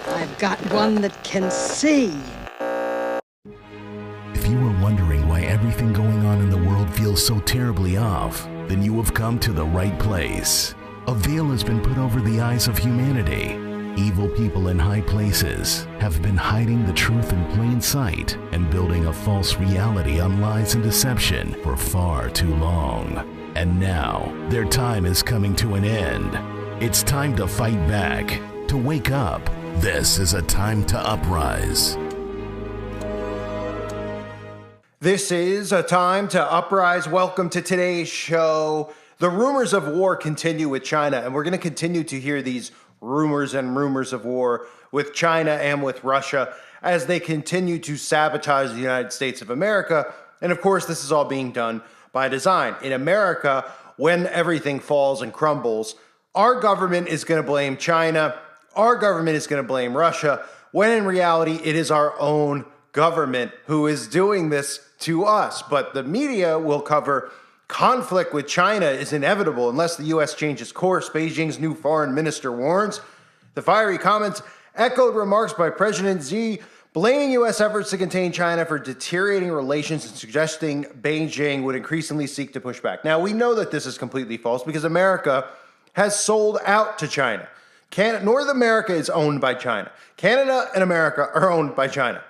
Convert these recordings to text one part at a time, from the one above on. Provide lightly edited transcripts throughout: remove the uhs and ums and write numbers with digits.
I've got one that can see. If you were wondering why everything going on in the world feels so terribly off, then you have come to the right place. A veil has been put over the eyes of humanity. Evil people in high places have been hiding the truth in plain sight and building a false reality on lies and deception for far too long. And now, their time is coming to an end. It's time to fight back, to wake up. This is a time to uprise. This is a time to uprise. Welcome to today's show. The rumors of war continue with China, and we're going to continue to hear these rumors of war with China and with Russia as they continue to sabotage the United States of America. And of course, this is all being done by design. In America, when everything falls and crumbles, our government is going to blame China, our government is going to blame Russia, when in reality, it is our own government who is doing this to us. But the media will cover conflict with China is inevitable unless the U.S. changes course, Beijing's new foreign minister warns. The fiery comments echoed remarks by President Xi, blaming U.S. efforts to contain China for deteriorating relations and suggesting Beijing would increasingly seek to push back. Now, we know that this is completely false because America has sold out to China. North America is owned by China. Canada and America are owned by China.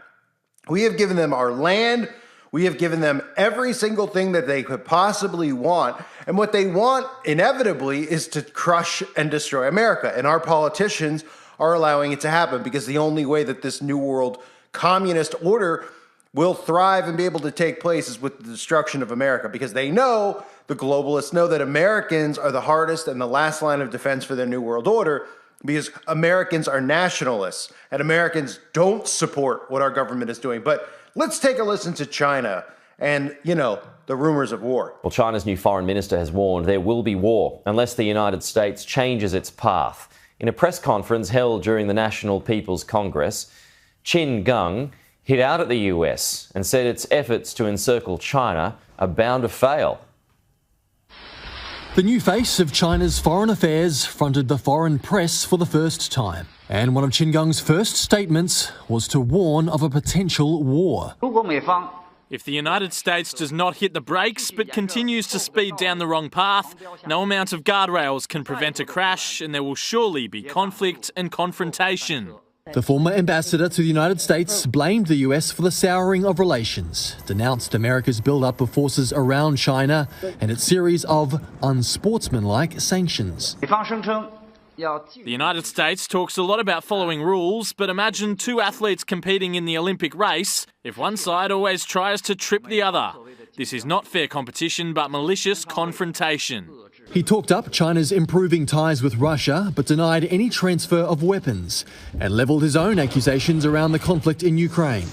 We have given them our land. We have given them every single thing that they could possibly want. And what they want, inevitably, is to crush and destroy America. And our politicians are allowing it to happen because the only way that this new world communist order will thrive and be able to take place is with the destruction of America, because they know, the globalists know, that Americans are the hardest and the last line of defense for their new world order, because Americans are nationalists and Americans don't support what our government is doing. But let's take a listen to China and, the rumors of war. Well, China's new foreign minister has warned there will be war unless the United States changes its path. In a press conference held during the National People's Congress, Qin Gang hit out at the US and said its efforts to encircle China are bound to fail. The new face of China's foreign affairs fronted the foreign press for the first time. And one of Qin Gang's first statements was to warn of a potential war. If the United States does not hit the brakes but continues to speed down the wrong path, no amount of guardrails can prevent a crash, and there will surely be conflict and confrontation. The former ambassador to the United States blamed the US for the souring of relations, denounced America's build-up of forces around China and its series of unsportsmanlike sanctions. The United States talks a lot about following rules, but imagine two athletes competing in the Olympic race if one side always tries to trip the other. This is not fair competition, but malicious confrontation. He talked up China's improving ties with Russia, but denied any transfer of weapons and levelled his own accusations around the conflict in Ukraine.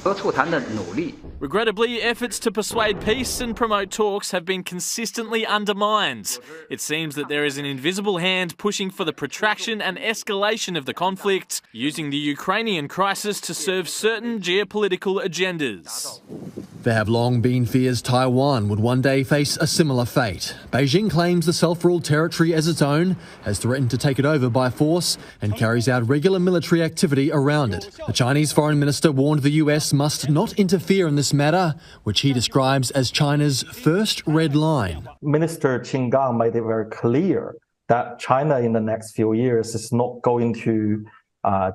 Regrettably, efforts to persuade peace and promote talks have been consistently undermined. It seems that there is an invisible hand pushing for the protraction and escalation of the conflict, using the Ukrainian crisis to serve certain geopolitical agendas. There have long been fears Taiwan would one day face a similar fate. Beijing claims the self-ruled territory as its own, has threatened to take it over by force, and carries out regular military activity around it. The Chinese foreign minister warned the US must not interfere in this matter, which he describes as China's first red line. Minister Qin Gang made it very clear that China in the next few years is not going to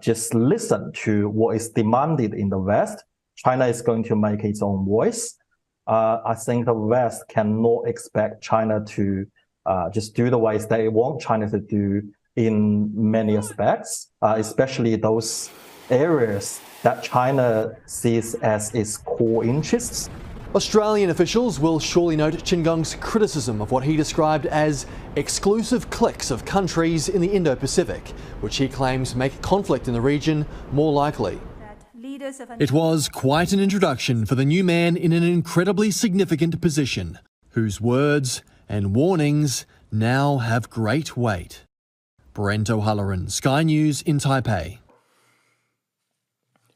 just listen to what is demanded in the West. China is going to make its own voice. I think the West cannot expect China to just do the ways they want China to do in many aspects, especially those areas that China sees as its core interests. Australian officials will surely note Qin Gang's criticism of what he described as exclusive cliques of countries in the Indo-Pacific, which he claims make conflict in the region more likely. It was quite an introduction for the new man in an incredibly significant position, whose words and warnings now have great weight. Brent O'Halloran, Sky News in Taipei.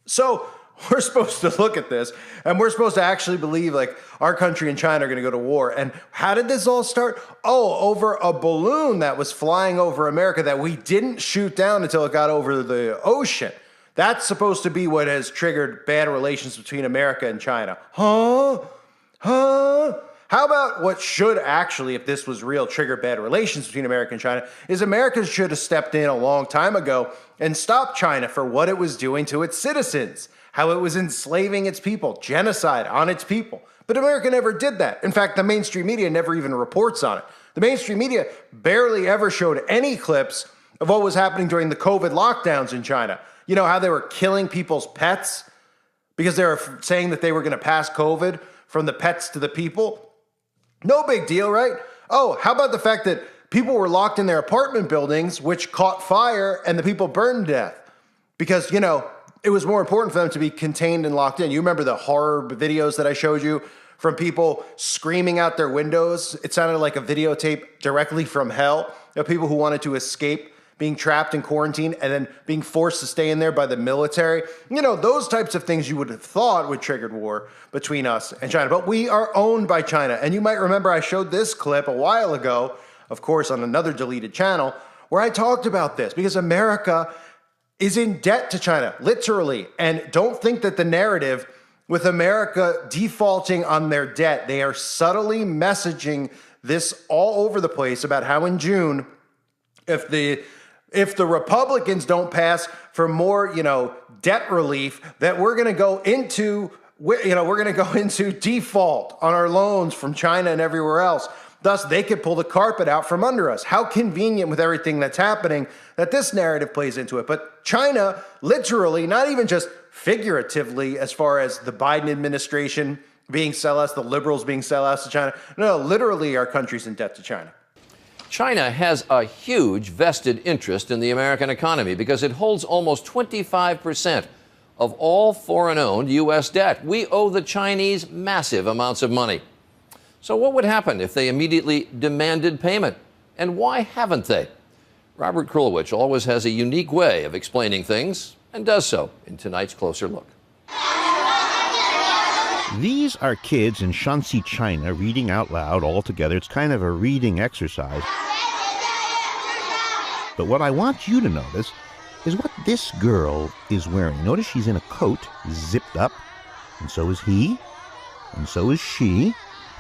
So we're supposed to look at this and we're supposed to actually believe like our country and China are going to go to war. And how did this all start? Oh, over a balloon that was flying over America that we didn't shoot down until it got over the ocean. That's supposed to be what has triggered bad relations between America and China. Huh? How about what should actually, if this was real, trigger bad relations between America and China, is America should have stepped in a long time ago and stopped China for what it was doing to its citizens, how it was enslaving its people, genocide on its people. But America never did that. In fact, the mainstream media never even reports on it. The mainstream media barely ever showed any clips of what was happening during the COVID lockdowns in China. You know how they were killing people's pets because they were saying that they were going to pass COVID from the pets to the people? No big deal, right? Oh, how about the fact that people were locked in their apartment buildings, which caught fire and the people burned to death? Because, you know, it was more important for them to be contained and locked in. You remember the horror videos that I showed you from people screaming out their windows? It sounded like a videotape directly from hell of people who wanted to escape being trapped in quarantine and then being forced to stay in there by the military. You know, those types of things you would have thought would trigger war between us and China. But we are owned by China. And you might remember I showed this clip a while ago, of course, on another deleted channel, where I talked about this because America is in debt to China, literally. And don't think that the narrative with America defaulting on their debt, they are subtly messaging this all over the place about how in June, if the Republicans don't pass for more, debt relief, that we're going to go into, default on our loans from China and everywhere else. Thus, they could pull the carpet out from under us. How convenient with everything that's happening that this narrative plays into it. But China, literally, not even just figuratively, as far as the Biden administration being sellouts, the liberals being sellouts to China. No, literally, our country's in debt to China. China has a huge vested interest in the American economy because it holds almost 25% of all foreign-owned U.S. debt. We owe the Chinese massive amounts of money. So what would happen if they immediately demanded payment? And why haven't they? Robert Krulwich always has a unique way of explaining things and does so in tonight's Closer Look. These are kids in Shanxi, China, reading out loud all together. It's kind of a reading exercise. But what I want you to notice is what this girl is wearing. Notice she's in a coat, zipped up, and so is he, and so is she.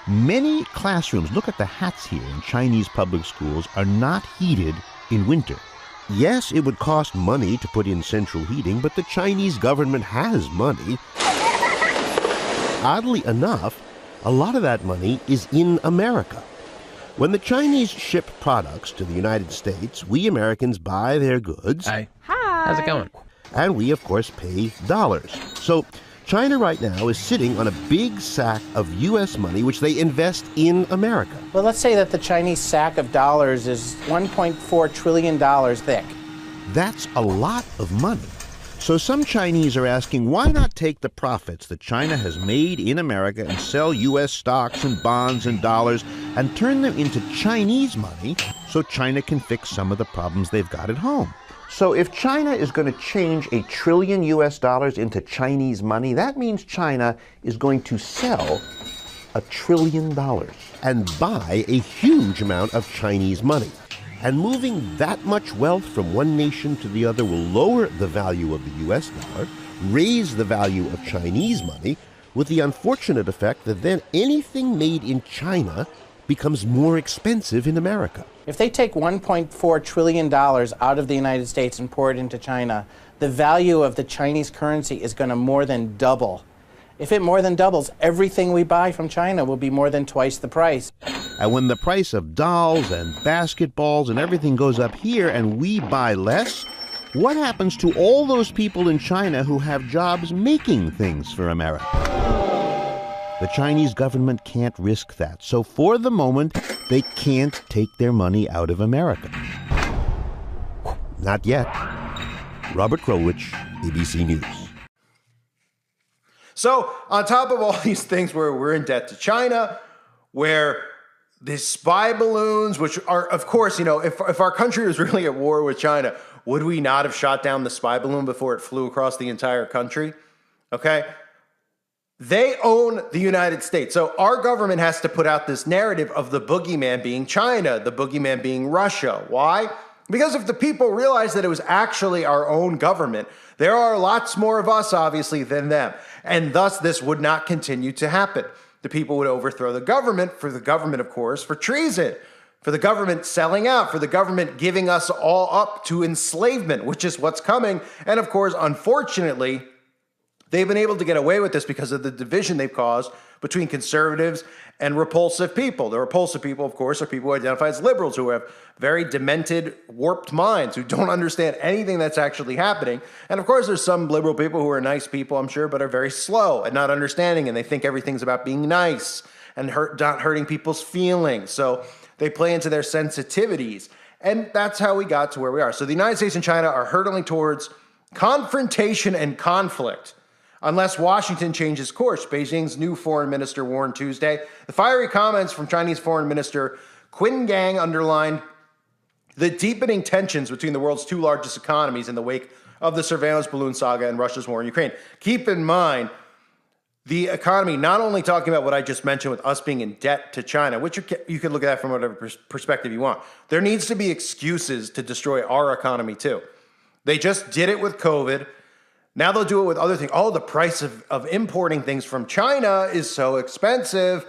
Many classrooms, look at the hats here in Chinese public schools, are not heated in winter. Yes, it would cost money to put in central heating, but the Chinese government has money. Oddly enough, a lot of that money is in America. When the Chinese ship products to the United States, we Americans buy their goods. Hi. How's it going? And we, of course, pay dollars. So China right now is sitting on a big sack of U.S. money, which they invest in America. Well, let's say that the Chinese sack of dollars is $1.4 trillion thick. That's a lot of money. So some Chinese are asking, why not take the profits that China has made in America and sell U.S. stocks and bonds and dollars and turn them into Chinese money so China can fix some of the problems they've got at home? So if China is going to change $1 trillion into Chinese money, that means China is going to sell $1 trillion and buy a huge amount of Chinese money. And moving that much wealth from one nation to the other will lower the value of the U.S. dollar, raise the value of Chinese money, with the unfortunate effect that then anything made in China becomes more expensive in America. If they take $1.4 trillion out of the United States and pour it into China, the value of the Chinese currency is going to more than double. If it more than doubles, everything we buy from China will be more than twice the price. And when the price of dolls and basketballs and everything goes up here and we buy less, what happens to all those people in China who have jobs making things for America? The Chinese government can't risk that. So for the moment, they can't take their money out of America. Not yet. Robert Krulwich, ABC News. So on top of all these things where we're in debt to China, where the spy balloons, which are, of course, if our country was really at war with China, would we not have shot down the spy balloon before it flew across the entire country? Okay? They own the United States. So our government has to put out this narrative of the boogeyman being China, the boogeyman being Russia. Why? Because if the people realized that it was actually our own government, there are lots more of us, obviously, than them. And thus, this would not continue to happen. The people would overthrow the government, for the government, of course, for treason, for the government selling out, for the government giving us all up to enslavement, which is what's coming. And of course, unfortunately, they've been able to get away with this because of the division they've caused between conservatives and repulsive people. The repulsive people, of course, are people who identify as liberals, who have very demented, warped minds, who don't understand anything that's actually happening. And of course, there's some liberal people who are nice people, I'm sure, but are very slow at not understanding, and they think everything's about being nice and not hurting people's feelings. So they play into their sensitivities. And that's how we got to where we are. So the United States and China are hurtling towards confrontation and conflict unless Washington changes course. Beijing's new foreign minister warned Tuesday. The fiery comments from Chinese Foreign Minister Qin Gang underlined the deepening tensions between the world's two largest economies in the wake of the surveillance balloon saga and Russia's war in Ukraine. Keep in mind, the economy, not only talking about what I just mentioned with us being in debt to China, which you can look at that from whatever perspective you want. There needs to be excuses to destroy our economy too. They just did it with COVID. Now they'll do it with other things. Oh, the price of importing things from China is so expensive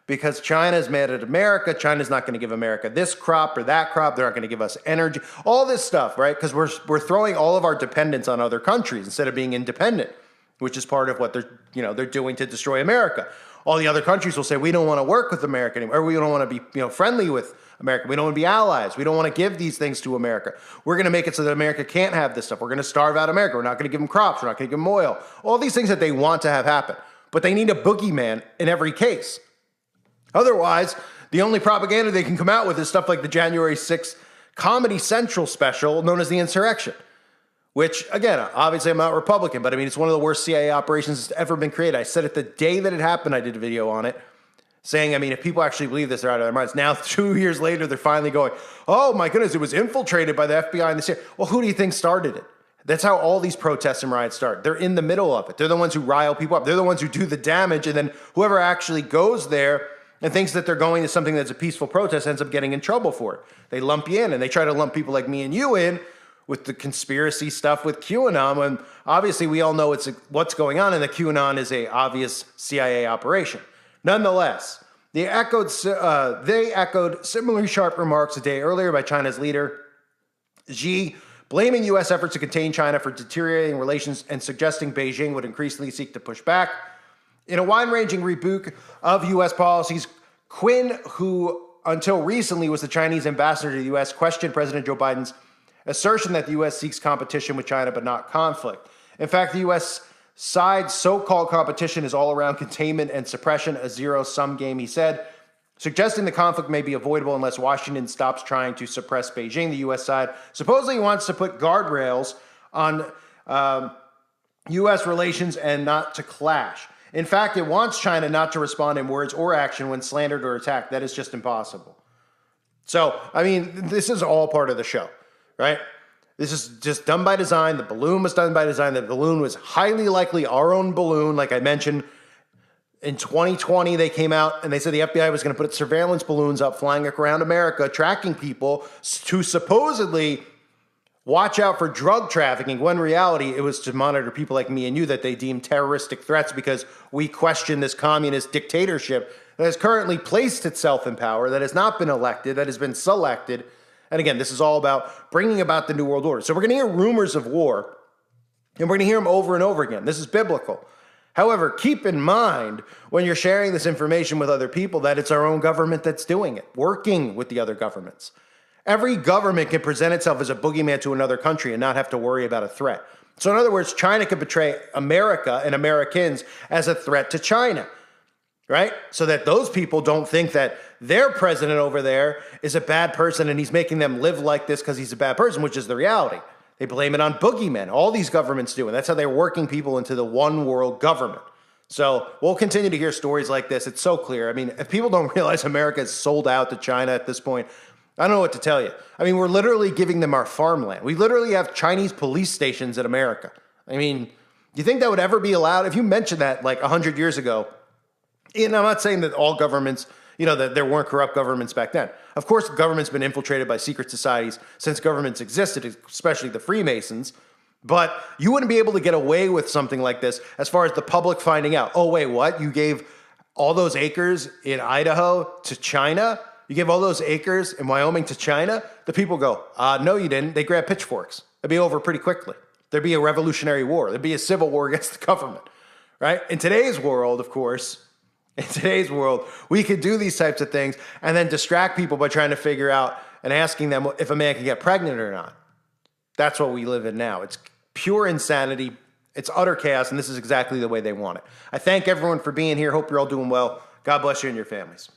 because China's mad at America. China's not going to give America this crop or that crop. They're not going to give us energy. All this stuff, right? Because we're throwing all of our dependence on other countries instead of being independent, which is part of what they're doing to destroy America. All the other countries will say, we don't want to work with America anymore, or we don't want to be friendly with America. We don't want to be allies. We don't want to give these things to America. We're going to make it so that America can't have this stuff. We're going to starve out America. We're not going to give them crops. We're not going to give them oil. All these things that they want to have happen. But they need a boogeyman in every case. Otherwise, the only propaganda they can come out with is stuff like the January 6th Comedy Central special known as The Insurrection. Which, again, obviously I'm not Republican, but I mean, it's one of the worst CIA operations that's ever been created. I said it the day that it happened, I did a video on it, saying, I mean, if people actually believe this, they're out of their minds. Now, 2 years later, they're finally going, oh my goodness, it was infiltrated by the FBI and the CIA. Well, who do you think started it? That's how all these protests and riots start. They're in the middle of it. They're the ones who rile people up. They're the ones who do the damage, and then whoever actually goes there and thinks that they're going to something that's a peaceful protest ends up getting in trouble for it. They lump you in, and they try to lump people like me and you in with the conspiracy stuff with QAnon, when obviously we all know what's going on, and the QAnon is a obvious CIA operation. Nonetheless, they echoed similarly sharp remarks a day earlier by China's leader, Xi, blaming U.S. efforts to contain China for deteriorating relations and suggesting Beijing would increasingly seek to push back. In a wide-ranging rebuke of U.S. policies, Qin, who until recently was the Chinese ambassador to the U.S., questioned President Joe Biden's assertion that the U.S. seeks competition with China but not conflict. In fact, the U.S. side's so-called competition is all around containment and suppression, a zero-sum game, he said, suggesting the conflict may be avoidable unless Washington stops trying to suppress Beijing. The U.S. side supposedly wants to put guardrails on U.S. relations and not to clash. In fact, it wants China not to respond in words or action when slandered or attacked. That is just impossible. So, I mean, this is all part of the show. Right? This is just done by design. The balloon was done by design. The balloon was highly likely our own balloon. Like I mentioned, in 2020, they came out and they said the FBI was going to put surveillance balloons up flying around America, tracking people to supposedly watch out for drug trafficking, when in reality it was to monitor people like me and you that they deemed terroristic threats because we question this communist dictatorship that has currently placed itself in power, that has not been elected, that has been selected. And again, this is all about bringing about the New World Order. So we're going to hear rumors of war, and we're going to hear them over and over again. This is biblical. However, keep in mind when you're sharing this information with other people that it's our own government that's doing it, working with the other governments. Every government can present itself as a boogeyman to another country and not have to worry about a threat. So in other words, China could portray America and Americans as a threat to China. Right? So that those people don't think that their president over there is a bad person and he's making them live like this because he's a bad person, which is the reality. They blame it on boogeymen. All these governments do, and that's how they're working people into the one world government. So we'll continue to hear stories like this. It's so clear. I mean, if people don't realize America is sold out to China at this point, I don't know what to tell you. I mean, we're literally giving them our farmland. We literally have Chinese police stations in America. I mean, do you think that would ever be allowed? If you mentioned that like 100 years ago, and I'm not saying that all governments, that there weren't corrupt governments back then. Of course, the government's been infiltrated by secret societies since governments existed, especially the Freemasons. But you wouldn't be able to get away with something like this as far as the public finding out. Oh, wait, what? You gave all those acres in Idaho to China? You gave all those acres in Wyoming to China? The people go, no, you didn't. They grab pitchforks. It'd be over pretty quickly. There'd be a revolutionary war. There'd be a civil war against the government, right? In today's world, of course, we could do these types of things and then distract people by trying to figure out and asking them if a man can get pregnant or not. That's what we live in now. It's pure insanity. It's utter chaos, and this is exactly the way they want it. I thank everyone for being here. Hope you're all doing well. God bless you and your families.